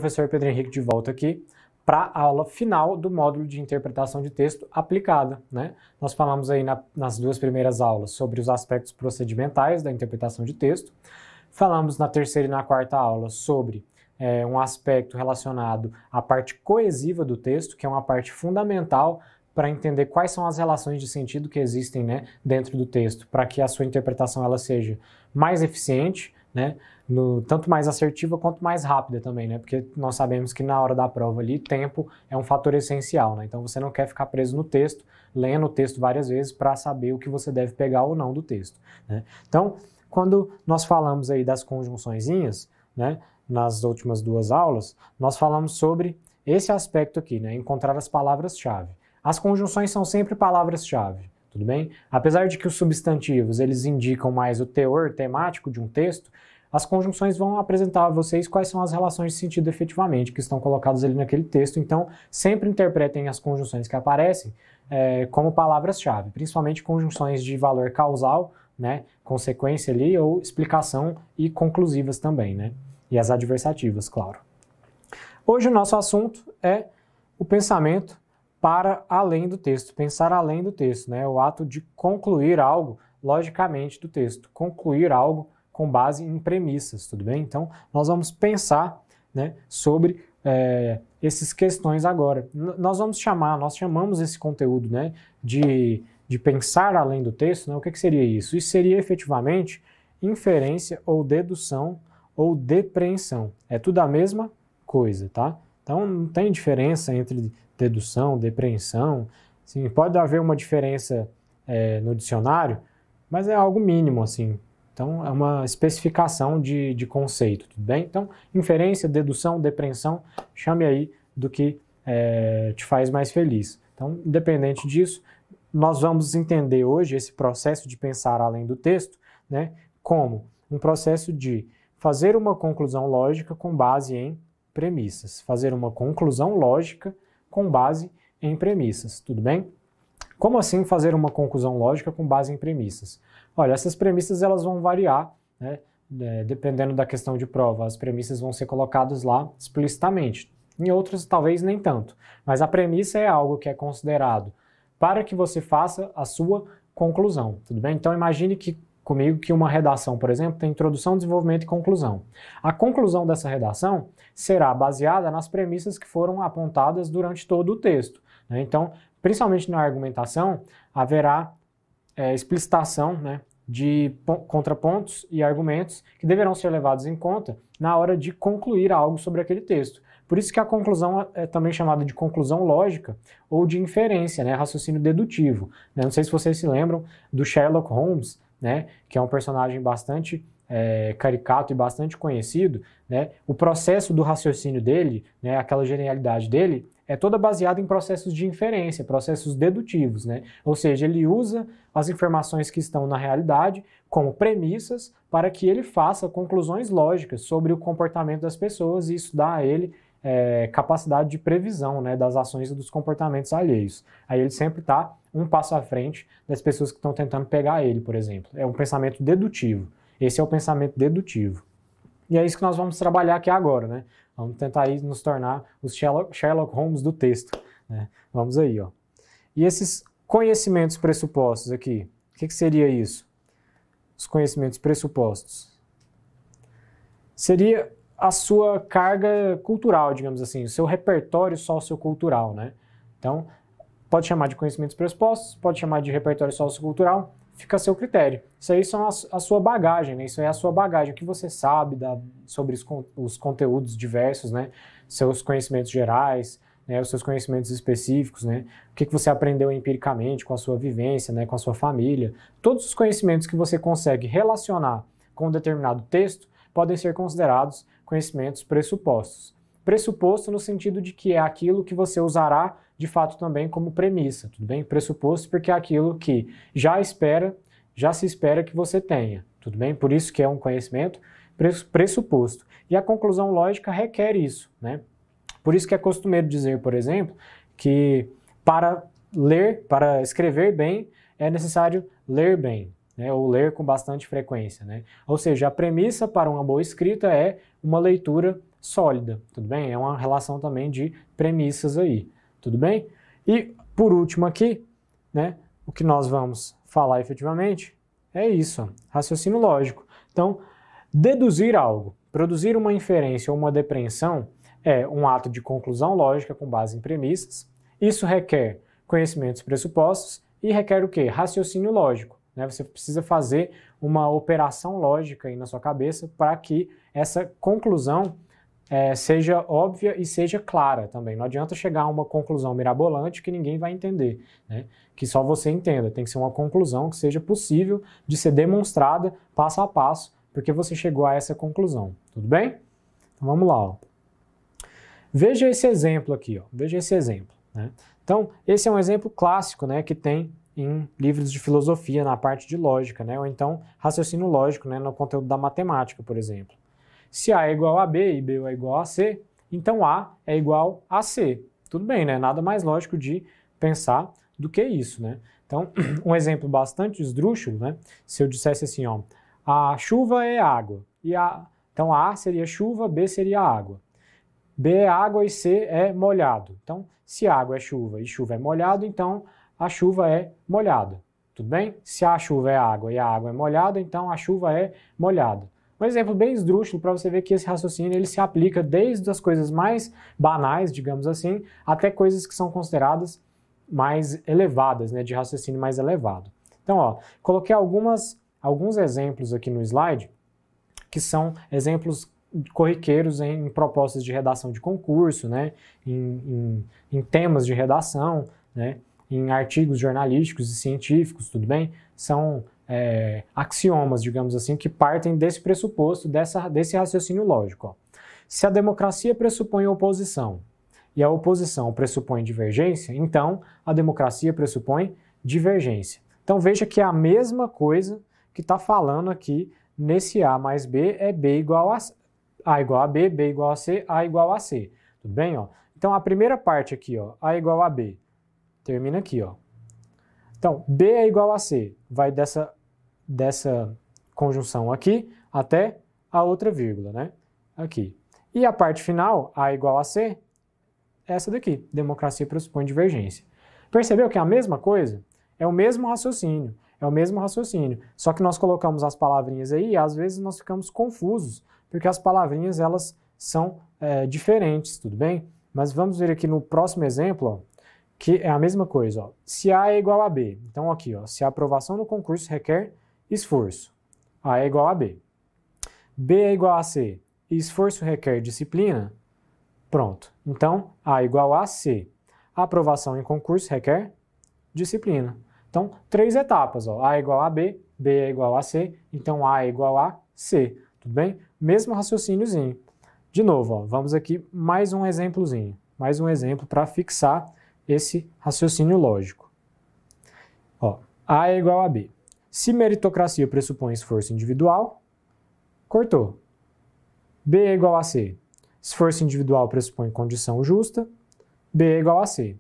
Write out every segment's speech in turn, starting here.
professor Pedro Henrique de volta aqui para a aula final do módulo de interpretação de texto aplicada, né? Nós falamos aí nas duas primeiras aulas sobre os aspectos procedimentais da interpretação de texto. Falamos na terceira e na quarta aula sobre um aspecto relacionado à parte coesiva do texto, que é uma parte fundamental para entender quais são as relações de sentido que existem, né, dentro do texto, para que a sua interpretação ela seja mais eficiente, né, tanto mais assertiva quanto mais rápida também, né, porque nós sabemos que na hora da prova ali, tempo é um fator essencial, né, então você não quer ficar preso no texto, lendo o texto várias vezes para saber o que você deve pegar ou não do texto, né. Então, quando nós falamos aí das conjunçõezinhas, né, nas últimas duas aulas, nós falamos sobre esse aspecto aqui, né, encontrar as palavras-chave. As conjunções são sempre palavras-chave, tudo bem? Apesar de que os substantivos eles indicam mais o teor temático de um texto, as conjunções vão apresentar a vocês quais são as relações de sentido efetivamente que estão colocadas ali naquele texto, então sempre interpretem as conjunções que aparecem como palavras-chave, principalmente conjunções de valor causal, né, consequência ali, ou explicação e conclusivas também, né, e as adversativas, claro. Hoje o nosso assunto é o pensamento para além do texto, pensar além do texto, né? O ato de concluir algo logicamente do texto, concluir algo com base em premissas, tudo bem? Então, nós vamos pensar, né, sobre essas questões agora. Nós chamamos esse conteúdo, né, de pensar além do texto, né? O que seria isso? Isso seria efetivamente inferência ou dedução ou depreensão. É tudo a mesma coisa, tá? Então, não tem diferença entre dedução, depreensão. Sim, pode haver uma diferença no dicionário, mas é algo mínimo, assim. Então, é uma especificação de conceito, tudo bem? Então, inferência, dedução, depreensão, chame aí do que te faz mais feliz. Então, independente disso, nós vamos entender hoje esse processo de pensar além do texto, né, como um processo de fazer uma conclusão lógica com base em premissas. Fazer uma conclusão lógica com base em premissas, tudo bem? Como assim fazer uma conclusão lógica com base em premissas? Olha, essas premissas elas vão variar, né? Dependendo da questão de prova, as premissas vão ser colocadas lá explicitamente. Em outras, talvez nem tanto. Mas a premissa é algo que é considerado para que você faça a sua conclusão, tudo bem? Então imagine comigo que uma redação, por exemplo, tem introdução, desenvolvimento e conclusão. A conclusão dessa redação será baseada nas premissas que foram apontadas durante todo o texto, né? Então, principalmente na argumentação, haverá explicitação, né, de contrapontos e argumentos que deverão ser levados em conta na hora de concluir algo sobre aquele texto. Por isso que a conclusão é também chamada de conclusão lógica ou de inferência, né, raciocínio dedutivo. Não sei se vocês se lembram do Sherlock Holmes, né, que é um personagem bastante caricato e bastante conhecido, né? O processo do raciocínio dele, né, aquela genialidade dele, é toda baseada em processos de inferência, processos dedutivos, né? Ou seja, ele usa as informações que estão na realidade como premissas para que ele faça conclusões lógicas sobre o comportamento das pessoas, e isso dá a ele capacidade de previsão, né, das ações e dos comportamentos alheios. Aí ele sempre está um passo à frente das pessoas que estão tentando pegar ele, por exemplo. É um pensamento dedutivo. Esse é o pensamento dedutivo. E é isso que nós vamos trabalhar aqui agora, né? Vamos tentar aí nos tornar os Sherlock Holmes do texto, né? Vamos aí, ó. E esses conhecimentos pressupostos aqui, o que seria isso? Os conhecimentos pressupostos. Seria a sua carga cultural, digamos assim, o seu repertório sociocultural, né? Então, pode chamar de conhecimentos pressupostos, pode chamar de repertório sociocultural, fica a seu critério. Isso aí são a sua bagagem, né? Isso aí é a sua bagagem, o que você sabe sobre os conteúdos diversos, né? Seus conhecimentos gerais, né? Os seus conhecimentos específicos, né? O que você aprendeu empiricamente com a sua vivência, né? Com a sua família. Todos os conhecimentos que você consegue relacionar com um determinado texto podem ser considerados conhecimentos pressupostos. Pressuposto no sentido de que é aquilo que você usará de fato também como premissa, tudo bem? Pressuposto porque é aquilo que já se espera que você tenha, tudo bem? Por isso que é um conhecimento pressuposto. E a conclusão lógica requer isso, né? Por isso que é costumeiro dizer, por exemplo, que para escrever bem, é necessário ler bem, né? Ou ler com bastante frequência, né? Ou seja, a premissa para uma boa escrita é uma leitura sólida, tudo bem? É uma relação também de premissas aí, tudo bem? E por último aqui, né, o que nós vamos falar efetivamente é isso, raciocínio lógico. Então, deduzir algo, produzir uma inferência ou uma depreensão é um ato de conclusão lógica com base em premissas. Isso requer conhecimentos pressupostos e requer o quê? Raciocínio lógico. Né? Você precisa fazer uma operação lógica aí na sua cabeça para que essa conclusão seja óbvia e seja clara também. Não adianta chegar a uma conclusão mirabolante que ninguém vai entender, né? Que só você entenda. Tem que ser uma conclusão que seja possível de ser demonstrada passo a passo, porque você chegou a essa conclusão. Tudo bem? Então vamos lá. Ó. Veja esse exemplo aqui. Ó. Veja esse exemplo. Né? Então, esse é um exemplo clássico, né, que tem em livros de filosofia, na parte de lógica, né? Ou então raciocínio lógico, né, no conteúdo da matemática, por exemplo. Se A é igual a B e B é igual a C, então A é igual a C. Tudo bem, né? Nada mais lógico de pensar do que isso, né? Então, um exemplo bastante esdrúxulo, né? Se eu dissesse assim, ó, a chuva é água. Então, A seria chuva, B seria água. B é água e C é molhado. Então, se água é chuva e chuva é molhado, então a chuva é molhada. Tudo bem? Se a chuva é água e a água é molhada, então a chuva é molhada. Um exemplo bem esdrúxulo para você ver que esse raciocínio ele se aplica desde as coisas mais banais, digamos assim, até coisas que são consideradas mais elevadas, né, de raciocínio mais elevado. Então, ó, coloquei alguns exemplos aqui no slide, que são exemplos corriqueiros em propostas de redação de concurso, né, em temas de redação, né, em artigos jornalísticos e científicos, tudo bem? São axiomas, digamos assim, que partem desse pressuposto, desse raciocínio lógico. Ó. Se a democracia pressupõe oposição e a oposição pressupõe divergência, então a democracia pressupõe divergência. Então veja que é a mesma coisa que está falando aqui nesse A mais B é B igual A igual a B, B igual a C, A igual a C. Tudo bem? Ó? Então a primeira parte aqui, ó, A igual a B, termina aqui. Ó. Então B é igual a C, vai dessa conjunção aqui até a outra vírgula, né? Aqui. E a parte final, A igual a C, essa daqui, democracia pressupõe divergência. Percebeu que é a mesma coisa? É o mesmo raciocínio, só que nós colocamos as palavrinhas aí e às vezes nós ficamos confusos, porque as palavrinhas elas são diferentes, tudo bem? Mas vamos ver aqui no próximo exemplo, ó, que é a mesma coisa. Ó. Se A é igual a B, então aqui, ó, se a aprovação no concurso requer esforço, A é igual a B. B é igual a C, e esforço requer disciplina, pronto. Então, A é igual a C. A aprovação em concurso requer disciplina. Então, 3 etapas. Ó. A é igual a B, B é igual a C, então A é igual a C. Tudo bem? Mesmo raciocíniozinho. De novo, ó, vamos aqui mais um exemplozinho. Mais um exemplo para fixar esse raciocínio lógico. Ó, A é igual a B. Se meritocracia pressupõe esforço individual, cortou. B é igual a C. Esforço individual pressupõe condição justa, B é igual a C.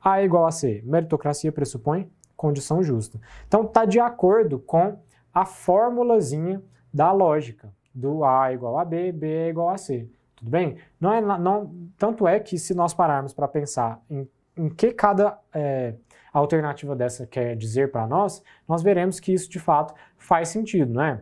A é igual a C. Meritocracia pressupõe condição justa. Então, está de acordo com a formulazinha da lógica, do A é igual a B, B é igual a C. Tudo bem? Tanto é que se nós pararmos para pensar em que cada alternativa dessa quer dizer para nós, nós veremos que isso de fato faz sentido, não é?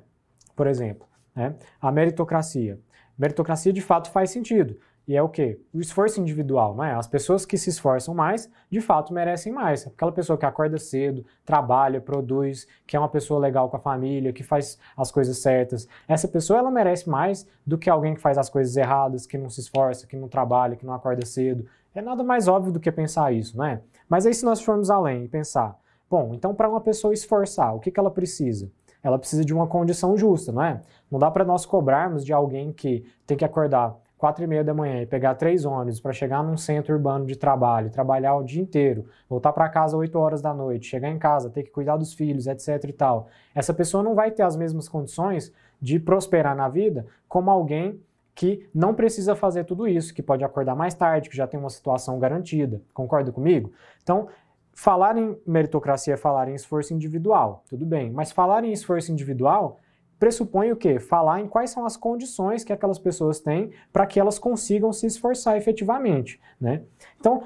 Por exemplo, né? A meritocracia. Meritocracia de fato faz sentido. E é o quê? O esforço individual, não é? As pessoas que se esforçam mais, de fato merecem mais. Aquela pessoa que acorda cedo, trabalha, produz, que é uma pessoa legal com a família, que faz as coisas certas. Essa pessoa, ela merece mais do que alguém que faz as coisas erradas, que não se esforça, que não trabalha, que não acorda cedo. É nada mais óbvio do que pensar isso, não é? Mas aí se nós formos além e pensar, bom, então para uma pessoa esforçar, o que ela precisa? Ela precisa de uma condição justa, não é? Não dá para nós cobrarmos de alguém que tem que acordar 4h30 da manhã e pegar 3 ônibus para chegar num centro urbano de trabalho, trabalhar o dia inteiro, voltar para casa 8 horas da noite, chegar em casa, ter que cuidar dos filhos, etc e tal. Essa pessoa não vai ter as mesmas condições de prosperar na vida como alguém que não precisa fazer tudo isso, que pode acordar mais tarde, que já tem uma situação garantida. Concorda comigo? Então, falar em meritocracia é falar em esforço individual, tudo bem, mas falar em esforço individual pressupõe o quê? Falar em quais são as condições que aquelas pessoas têm para que elas consigam se esforçar efetivamente, né? Então,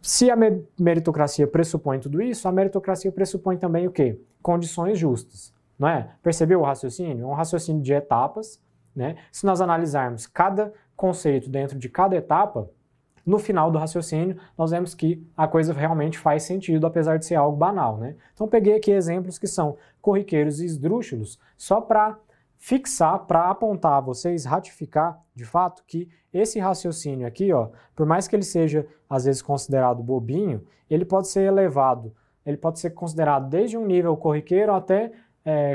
se a meritocracia pressupõe tudo isso, a meritocracia pressupõe também o quê? Condições justas, não é? Percebeu o raciocínio? É um raciocínio de etapas, né? Se nós analisarmos cada conceito dentro de cada etapa, no final do raciocínio, nós vemos que a coisa realmente faz sentido, apesar de ser algo banal, né? Então, peguei aqui exemplos que são corriqueiros e esdrúxulos, só para fixar, para apontar a vocês, ratificar, de fato, que esse raciocínio aqui, ó, por mais que ele seja, às vezes, considerado bobinho, ele pode ser elevado, ele pode ser considerado desde um nível corriqueiro até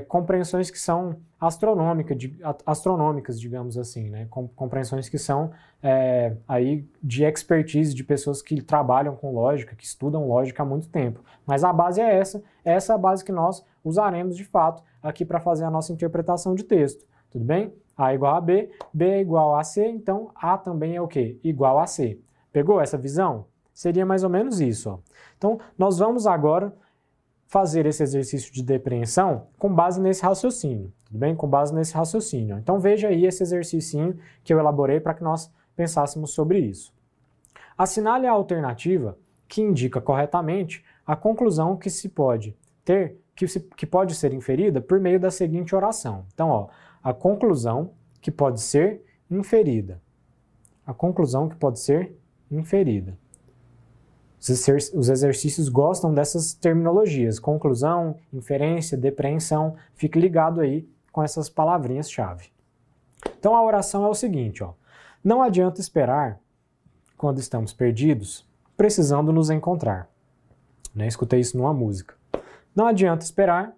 compreensões que são astronômicas, digamos assim, né? Compreensões que são aí de expertise de pessoas que trabalham com lógica, que estudam lógica há muito tempo. Mas a base é essa é a base que nós usaremos de fato aqui para fazer a nossa interpretação de texto, tudo bem? A igual a B, B é igual a C, então A também é o quê? Igual a C. Pegou essa visão? Seria mais ou menos isso, ó. Então, nós vamos agora fazer esse exercício de depreensão com base nesse raciocínio, tudo bem? Com base nesse raciocínio. Então veja aí esse exercício que eu elaborei para que nós pensássemos sobre isso. Assinale a alternativa que indica corretamente a conclusão que se pode ter, que pode ser inferida por meio da seguinte oração. Então, ó, a conclusão que pode ser inferida. A conclusão que pode ser inferida. Os exercícios gostam dessas terminologias, conclusão, inferência, depreensão, fique ligado aí com essas palavrinhas-chave. Então a oração é o seguinte, ó, não adianta esperar quando estamos perdidos, precisando nos encontrar. Né? Escutei isso numa música. Não adianta esperar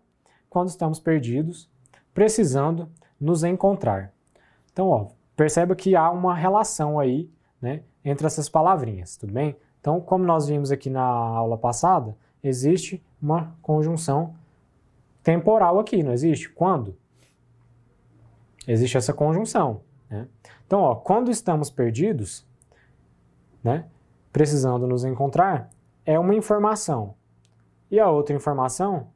quando estamos perdidos, precisando nos encontrar. Então, ó, perceba que há uma relação aí, né, entre essas palavrinhas, tudo bem? Então, como nós vimos aqui na aula passada, existe uma conjunção temporal aqui, não existe? Quando? Existe essa conjunção, né? Então, ó, quando estamos perdidos, né, precisando nos encontrar, é uma informação. E a outra informação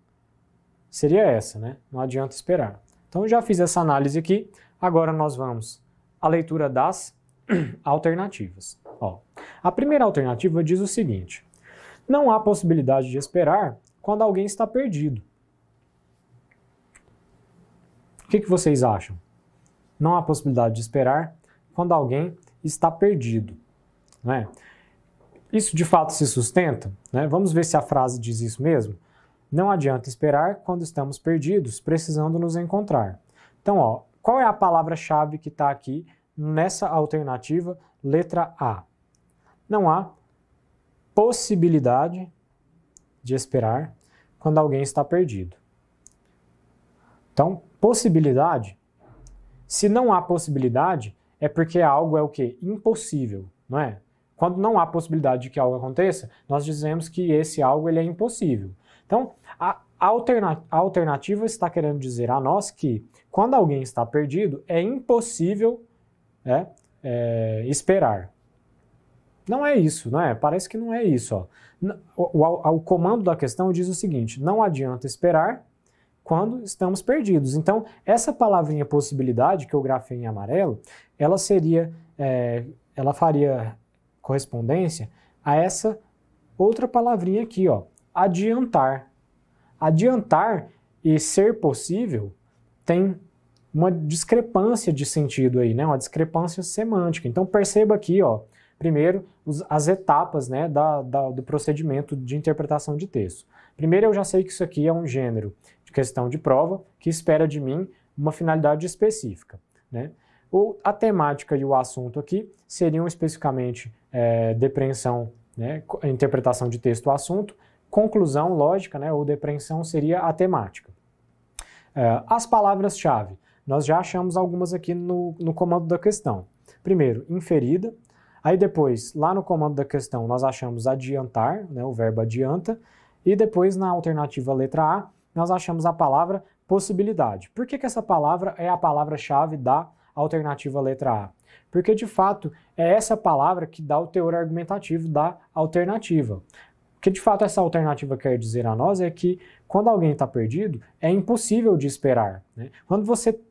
seria essa, né? Não adianta esperar. Então, eu já fiz essa análise aqui, agora nós vamos à leitura das alternativas. Ó, a primeira alternativa diz o seguinte: não há possibilidade de esperar quando alguém está perdido. O que vocês acham? Não há possibilidade de esperar quando alguém está perdido, não é? Isso de fato se sustenta, né? Vamos ver se a frase diz isso mesmo. Não adianta esperar quando estamos perdidos, precisando nos encontrar. Então, ó, qual é a palavra-chave que está aqui nessa alternativa, letra A? Não há possibilidade de esperar quando alguém está perdido. Então, possibilidade, se não há possibilidade, é porque algo é o quê? Impossível, não é? Quando não há possibilidade de que algo aconteça, nós dizemos que esse algo ele é impossível. Então, a alternativa está querendo dizer a nós que quando alguém está perdido, é impossível esperar. Não é isso, não é? Parece que não é isso. Ó. O comando da questão diz o seguinte: não adianta esperar quando estamos perdidos. Então, essa palavrinha possibilidade, que eu grafei em amarelo, ela faria correspondência a essa outra palavrinha aqui, ó, adiantar. Adiantar e ser possível tem uma discrepância de sentido aí, né? Uma discrepância semântica. Então, perceba aqui, ó, primeiro, as etapas, né, do procedimento de interpretação de texto. Primeiro, eu já sei que isso aqui é um gênero de questão de prova que espera de mim uma finalidade específica, né? A temática e o assunto aqui seriam especificamente depreensão, né, interpretação de texto ou assunto, conclusão, lógica, né, ou depreensão seria a temática. As palavras-chave, nós já achamos algumas aqui no comando da questão. Primeiro, inferida. Aí depois, lá no comando da questão, nós achamos adiantar, né, o verbo adianta, e depois na alternativa letra A, nós achamos a palavra possibilidade. Por que essa palavra é a palavra-chave da alternativa letra A? Porque, de fato, é essa palavra que dá o teor argumentativo da alternativa. O que, de fato, essa alternativa quer dizer a nós é que, quando alguém está perdido, é impossível de esperar, né? Quando você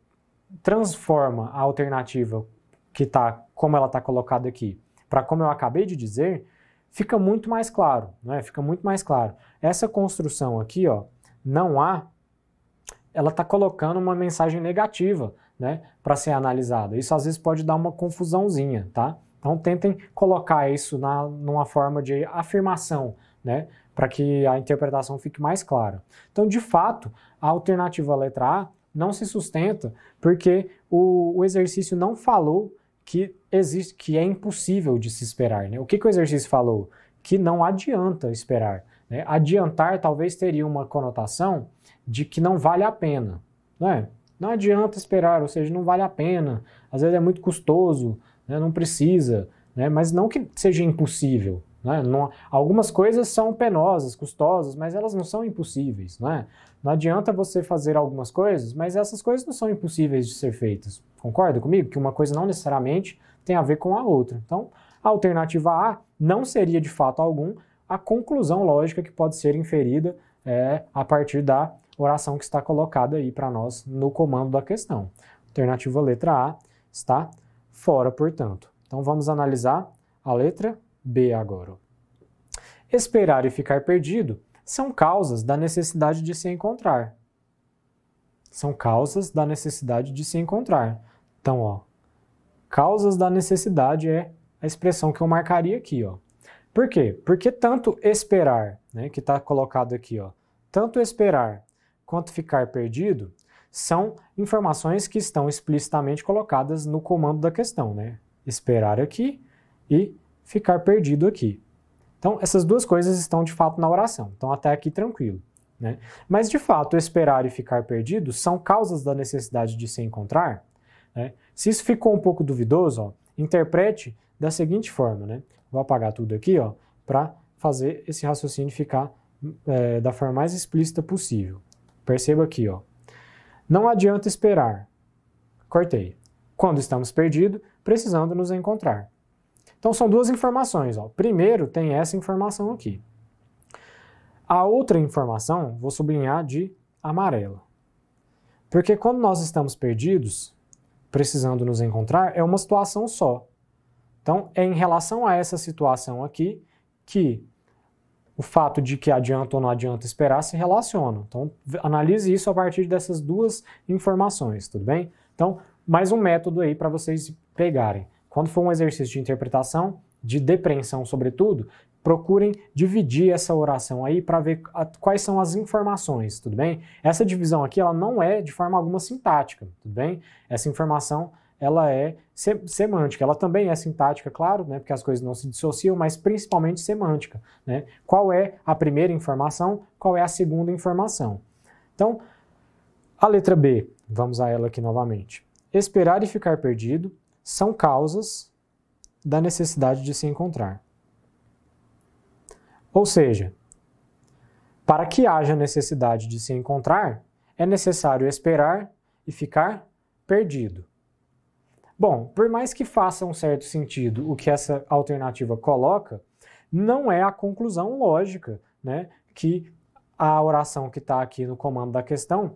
transforma a alternativa que está, como ela está colocada aqui, para como eu acabei de dizer, fica muito mais claro, né? Fica muito mais claro. Essa construção aqui, ó, não há, ela está colocando uma mensagem negativa, né, para ser analisada. Isso às vezes pode dar uma confusãozinha, tá? Então tentem colocar isso numa forma de afirmação, né, para que a interpretação fique mais clara. Então, de fato, a alternativa letra A não se sustenta porque o exercício não falou que existe, que é impossível de se esperar, né? O que o exercício falou? Que não adianta esperar, né? Adiantar talvez teria uma conotação de que não vale a pena, não é? Não adianta esperar, ou seja, não vale a pena, às vezes é muito custoso, né? Não precisa, né? Mas não que seja impossível, né? Não, algumas coisas são penosas, custosas, mas elas não são impossíveis, né? Não adianta você fazer algumas coisas, mas essas coisas não são impossíveis de ser feitas. Concorda comigo? Que uma coisa não necessariamente tem a ver com a outra. Então, a alternativa A não seria de fato algum a conclusão lógica que pode ser inferida a partir da oração que está colocada aí para nós no comando da questão. Alternativa letra A está fora, portanto. Então, vamos analisar a letra B agora. Esperar e ficar perdido são causas da necessidade de se encontrar. São causas da necessidade de se encontrar. Então, ó, causas da necessidade é a expressão que eu marcaria aqui, ó. Por quê? Porque tanto esperar, né, que está colocado aqui, ó, tanto esperar quanto ficar perdido são informações que estão explicitamente colocadas no comando da questão, né? Esperar aqui e ficar perdido aqui. Então, essas duas coisas estão de fato na oração. Então, até aqui tranquilo, né? Mas, de fato, esperar e ficar perdido são causas da necessidade de se encontrar, né? Se isso ficou um pouco duvidoso, ó, interprete da seguinte forma, né? Vou apagar tudo aqui, ó, para fazer esse raciocínio ficar da forma mais explícita possível. Perceba aqui, ó. Não adianta esperar. Cortei. Quando estamos perdidos, precisando nos encontrar. Então, são duas informações, ó. Primeiro, tem essa informação aqui. A outra informação, vou sublinhar de amarela. Porque quando nós estamos perdidos, precisando nos encontrar, é uma situação só. Então, é em relação a essa situação aqui que o fato de que adianta ou não adianta esperar se relacionam. Então, analise isso a partir dessas duas informações, tudo bem? Então, mais um método aí para vocês pegarem. Quando for um exercício de interpretação, de depreensão sobretudo, procurem dividir essa oração aí para ver quais são as informações, tudo bem? Essa divisão aqui, ela não é de forma alguma sintática, tudo bem? Essa informação, ela é semântica, ela também é sintática, claro, né, porque as coisas não se dissociam, mas principalmente semântica, né? Qual é a primeira informação, qual é a segunda informação? Então, a letra B, vamos a ela aqui novamente. Esperar e ficar perdido são causas da necessidade de se encontrar. Ou seja, para que haja necessidade de se encontrar, é necessário esperar e ficar perdido. Bom, por mais que faça um certo sentido o que essa alternativa coloca, não é a conclusão lógica, né, que a oração que está aqui no comando da questão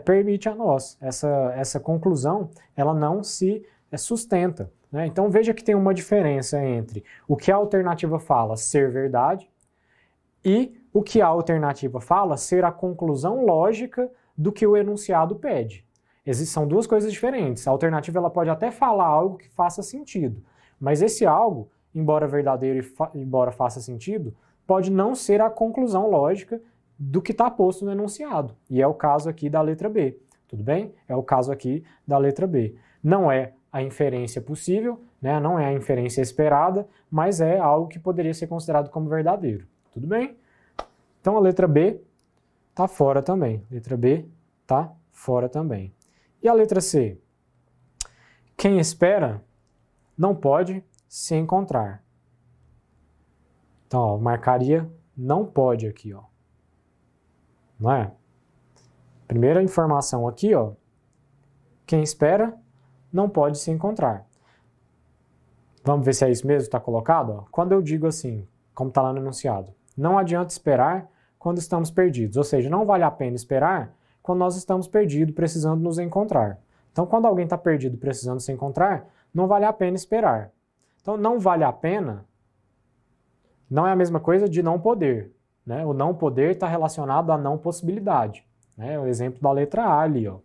permite a nós. Essa conclusão, ela não se sustenta, né? Então veja que tem uma diferença entre o que a alternativa fala ser verdade e o que a alternativa fala ser a conclusão lógica do que o enunciado pede. São duas coisas diferentes. A alternativa ela pode até falar algo que faça sentido, mas esse algo, embora verdadeiro e embora faça sentido, pode não ser a conclusão lógica do que está posto no enunciado. E é o caso aqui da letra B, tudo bem? É o caso aqui da letra B. Não é a inferência possível, né? Não é a inferência esperada, mas é algo que poderia ser considerado como verdadeiro, tudo bem? Então a letra B está fora também. Letra B está fora também. E a letra C? Quem espera não pode se encontrar. Então, ó, marcaria não pode aqui, ó. Não é? Primeira informação aqui, ó. Quem espera não pode se encontrar. Vamos ver se é isso mesmo que está colocado? Ó. Quando eu digo assim, como está lá no enunciado, não adianta esperar quando estamos perdidos. Ou seja, não vale a pena esperar quando nós estamos perdidos, precisando nos encontrar. Então, quando alguém está perdido, precisando se encontrar, não vale a pena esperar. Então, não vale a pena não é a mesma coisa de não poder, né? O não poder está relacionado à não possibilidade, né? O exemplo da letra A ali, ó.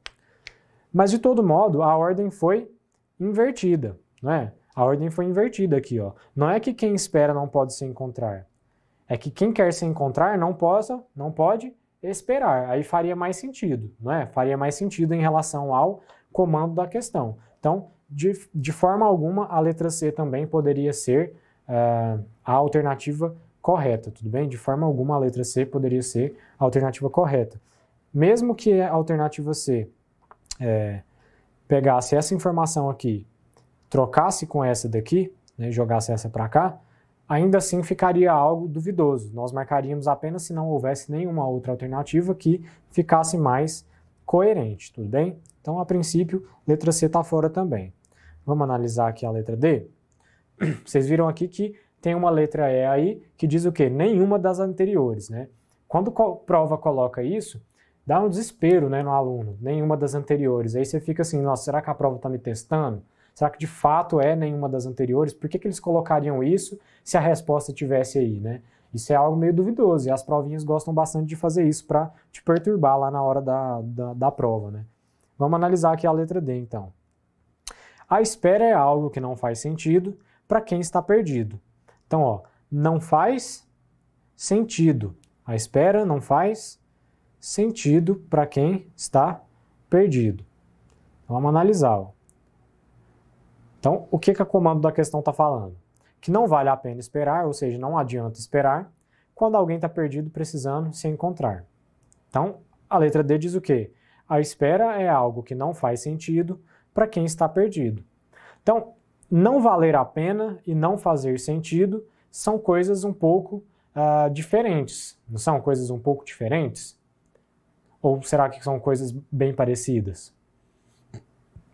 Mas, de todo modo, a ordem foi invertida, né? A ordem foi invertida aqui, ó. Não é que quem espera não pode se encontrar, é que quem quer se encontrar não pode esperar. Aí faria mais sentido, não é? Faria mais sentido em relação ao comando da questão. Então, de forma alguma, a letra C também poderia ser a alternativa correta, tudo bem? De forma alguma, a letra C poderia ser a alternativa correta. Mesmo que a alternativa C pegasse essa informação aqui, trocasse com essa daqui, né, jogasse essa para cá, ainda assim ficaria algo duvidoso. Nós marcaríamos apenas se não houvesse nenhuma outra alternativa que ficasse mais coerente, tudo bem? Então, a princípio, letra C está fora também. Vamos analisar aqui a letra D? Vocês viram aqui que tem uma letra E aí que diz o quê? Nenhuma das anteriores, né? Quando a prova coloca isso, dá um desespero, né, no aluno. Nenhuma das anteriores. Aí você fica assim, nossa, será que a prova está me testando? Será que de fato é nenhuma das anteriores? Por que eles colocariam isso se a resposta tivesse aí, né? Isso é algo meio duvidoso e as provinhas gostam bastante de fazer isso para te perturbar lá na hora da prova, né? Vamos analisar aqui a letra D, então. A espera é algo que não faz sentido para quem está perdido. Então, ó, não faz sentido. A espera não faz sentido para quem está perdido. Vamos analisar, ó. Então, o que a comando da questão está falando? Que não vale a pena esperar, ou seja, não adianta esperar, quando alguém está perdido precisando se encontrar. Então, a letra D diz o quê? A espera é algo que não faz sentido para quem está perdido. Então, não valer a pena e não fazer sentido são coisas um pouco diferentes. Não são coisas um pouco diferentes? Ou será que são coisas bem parecidas?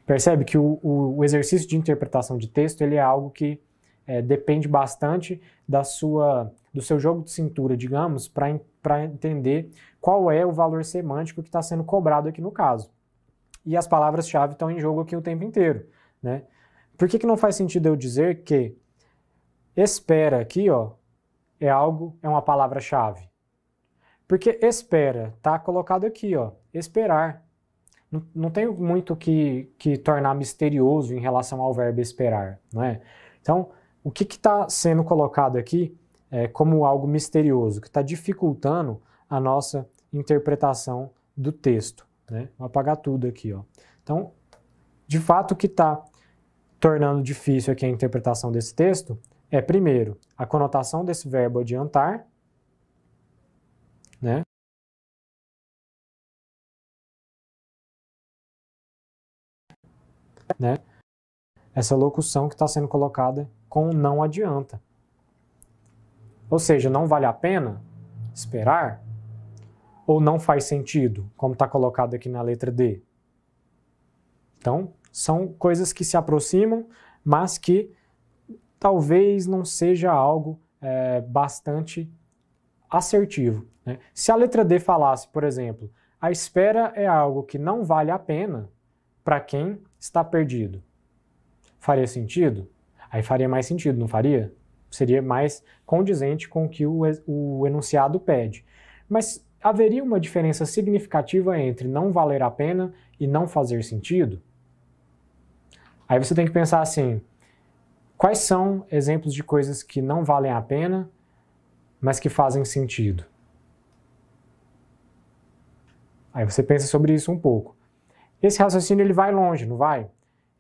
Percebe que o exercício de interpretação de texto ele é algo que depende bastante do seu jogo de cintura, digamos, para entender qual é o valor semântico que está sendo cobrado aqui no caso. E as palavras-chave estão em jogo aqui o tempo inteiro, né? Por que não faz sentido eu dizer que espera aqui, ó, é uma palavra-chave? Porque espera está colocado aqui, ó, esperar. Não tem muito que tornar misterioso em relação ao verbo esperar, não é? Então, o que está sendo colocado aqui como algo misterioso, que está dificultando a nossa interpretação do texto, né? Vou apagar tudo aqui, ó. Então, de fato, o que está tornando difícil aqui a interpretação desse texto é, primeiro, a conotação desse verbo adiantar, né? Essa locução que está sendo colocada com não adianta. Ou seja, não vale a pena esperar ou não faz sentido, como está colocado aqui na letra D. Então, são coisas que se aproximam, mas que talvez não seja algo bastante assertivo, né? Se a letra D falasse, por exemplo, a espera é algo que não vale a pena para quem está perdido, faria sentido? Aí faria mais sentido, não faria? Seria mais condizente com o que o enunciado pede. Mas haveria uma diferença significativa entre não valer a pena e não fazer sentido? Aí você tem que pensar assim, quais são exemplos de coisas que não valem a pena, mas que fazem sentido? Aí você pensa sobre isso um pouco. Esse raciocínio ele vai longe, não vai?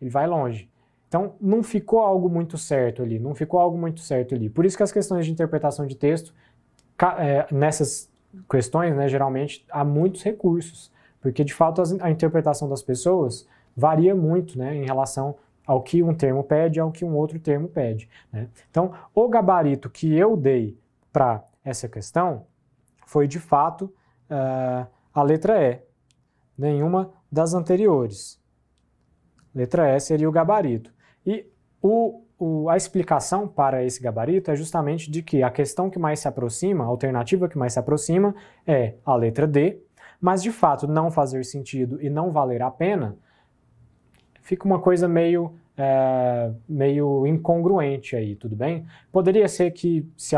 Ele vai longe. Então, não ficou algo muito certo ali, não ficou algo muito certo ali. Por isso que as questões de interpretação de texto, nessas questões, né, geralmente, há muitos recursos, porque, de fato, a interpretação das pessoas varia muito, né, em relação ao que um termo pede e ao que um outro termo pede, né? Então, o gabarito que eu dei para essa questão foi, de fato, a letra E, nenhuma das anteriores. Letra E seria o gabarito. E o a explicação para esse gabarito é justamente de que a questão que mais se aproxima, a alternativa que mais se aproxima é a letra D, mas de fato não fazer sentido e não valer a pena, fica uma coisa meio incongruente aí, tudo bem? Poderia ser que se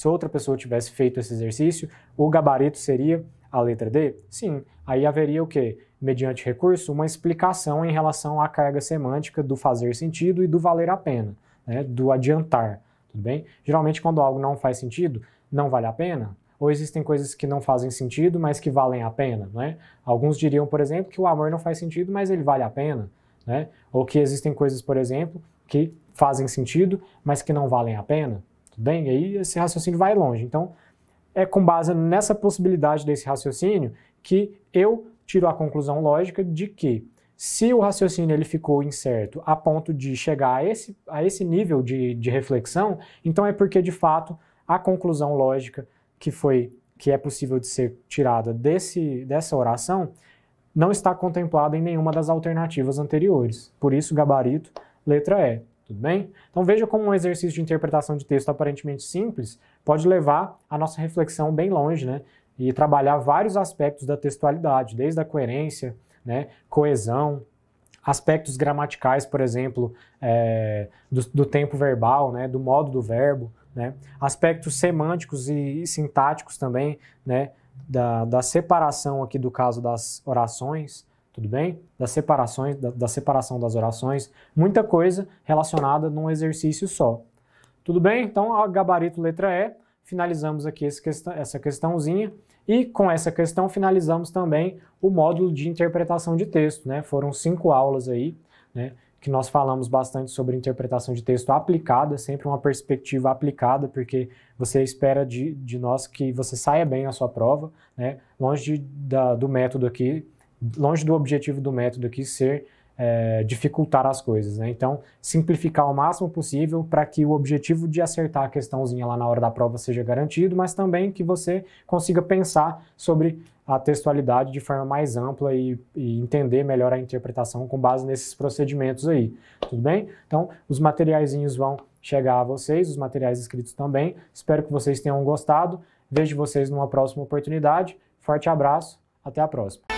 outra pessoa tivesse feito esse exercício, o gabarito seria a letra D? Sim, aí haveria o quê? Mediante recurso, uma explicação em relação à carga semântica do fazer sentido e do valer a pena, né? Do adiantar, tudo bem? Geralmente quando algo não faz sentido, não vale a pena, ou existem coisas que não fazem sentido, mas que valem a pena, né? Alguns diriam, por exemplo, que o amor não faz sentido, mas ele vale a pena, né? Ou que existem coisas, por exemplo, que fazem sentido, mas que não valem a pena, tudo bem? E aí esse raciocínio vai longe. Então, é com base nessa possibilidade desse raciocínio que eu tiro a conclusão lógica de que se o raciocínio ele ficou incerto a ponto de chegar a esse nível de reflexão, então é porque, de fato, a conclusão lógica que é possível de ser tirada dessa oração não está contemplada em nenhuma das alternativas anteriores. Por isso, gabarito, letra E. Tudo bem? Então veja como um exercício de interpretação de texto aparentemente simples pode levar a nossa reflexão bem longe, né? E trabalhar vários aspectos da textualidade, desde a coerência, né, coesão, aspectos gramaticais, por exemplo, do tempo verbal, né, do modo do verbo, né, aspectos semânticos e sintáticos também, né, da separação aqui do caso das orações, tudo bem? Da separação das orações, muita coisa relacionada num exercício só. Tudo bem? Então, a gabarito letra E, finalizamos aqui essa questãozinha, e com essa questão finalizamos também o módulo de interpretação de texto, né? Foram 5 aulas aí, né, que nós falamos bastante sobre interpretação de texto aplicada, sempre uma perspectiva aplicada, porque você espera de nós que você saia bem na sua prova, né? Longe do método aqui, longe do objetivo do método aqui ser dificultar as coisas, né? Então, simplificar o máximo possível para que o objetivo de acertar a questãozinha lá na hora da prova seja garantido, mas também que você consiga pensar sobre a textualidade de forma mais ampla e entender melhor a interpretação com base nesses procedimentos aí, tudo bem? Então, os materiaizinhos vão chegar a vocês, os materiais escritos também. Espero que vocês tenham gostado. Vejo vocês numa próxima oportunidade. Forte abraço, até a próxima.